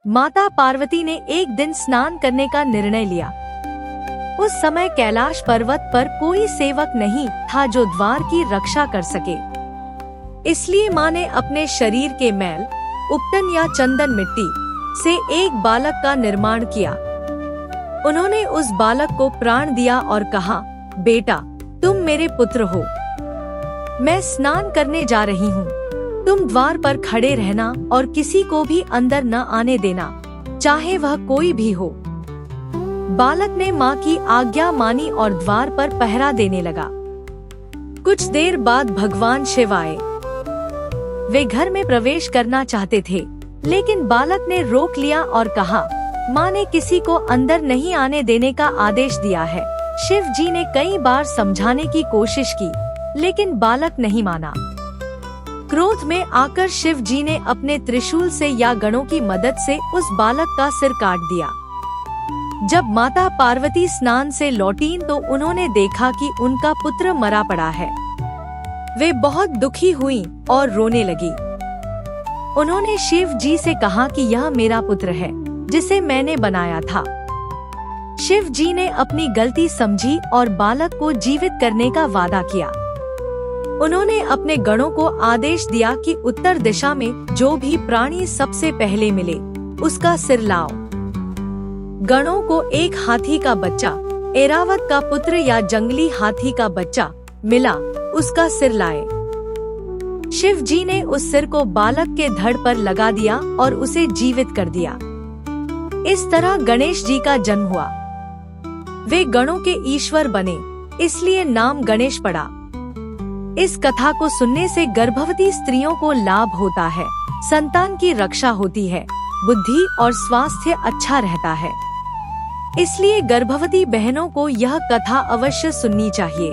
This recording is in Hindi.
माता पार्वती ने एक दिन स्नान करने का निर्णय लिया। उस समय कैलाश पर्वत पर कोई सेवक नहीं था जो द्वार की रक्षा कर सके। इसलिए माँ ने अपने शरीर के मैल, उपटन या चंदन मिट्टी से एक बालक का निर्माण किया। उन्होंने उस बालक को प्राण दिया और कहा, बेटा तुम मेरे पुत्र हो। मैं स्नान करने जा रही हूँ। तुम द्वार पर खड़े रहना और किसी को भी अंदर न आने देना, चाहे वह कोई भी हो। बालक ने माँ की आज्ञा मानी और द्वार पर पहरा देने लगा। कुछ देर बाद भगवान शिव आए। वे घर में प्रवेश करना चाहते थे, लेकिन बालक ने रोक लिया और कहा, माँ ने किसी को अंदर नहीं आने देने का आदेश दिया है। शिव जी ने कई बार समझाने की कोशिश की, लेकिन बालक नहीं माना। क्रोध में आकर शिव जी ने अपने त्रिशूल से या गणों की मदद से उस बालक का सिर काट दिया। जब माता पार्वती स्नान से लौटीं तो उन्होंने देखा कि उनका पुत्र मरा पड़ा है। वे बहुत दुखी हुईं और रोने लगी। उन्होंने शिव जी से कहा कि यह मेरा पुत्र है, जिसे मैंने बनाया था। शिव जी ने अपनी गलती समझी और बालक को जीवित करने का वादा किया। उन्होंने अपने गणों को आदेश दिया कि उत्तर दिशा में जो भी प्राणी सबसे पहले मिले, उसका सिर लाओ। गणों को एक हाथी का बच्चा, ऐरावत का पुत्र या जंगली हाथी का बच्चा मिला, उसका सिर लाए। शिव जी ने उस सिर को बालक के धड़ पर लगा दिया और उसे जीवित कर दिया। इस तरह गणेश जी का जन्म हुआ। वे गणों के ईश्वर बने, इसलिए नाम गणेश पड़ा। इस कथा को सुनने से गर्भवती स्त्रियों को लाभ होता है, संतान की रक्षा होती है, बुद्धि और स्वास्थ्य अच्छा रहता है। इसलिए गर्भवती बहनों को यह कथा अवश्य सुननी चाहिए।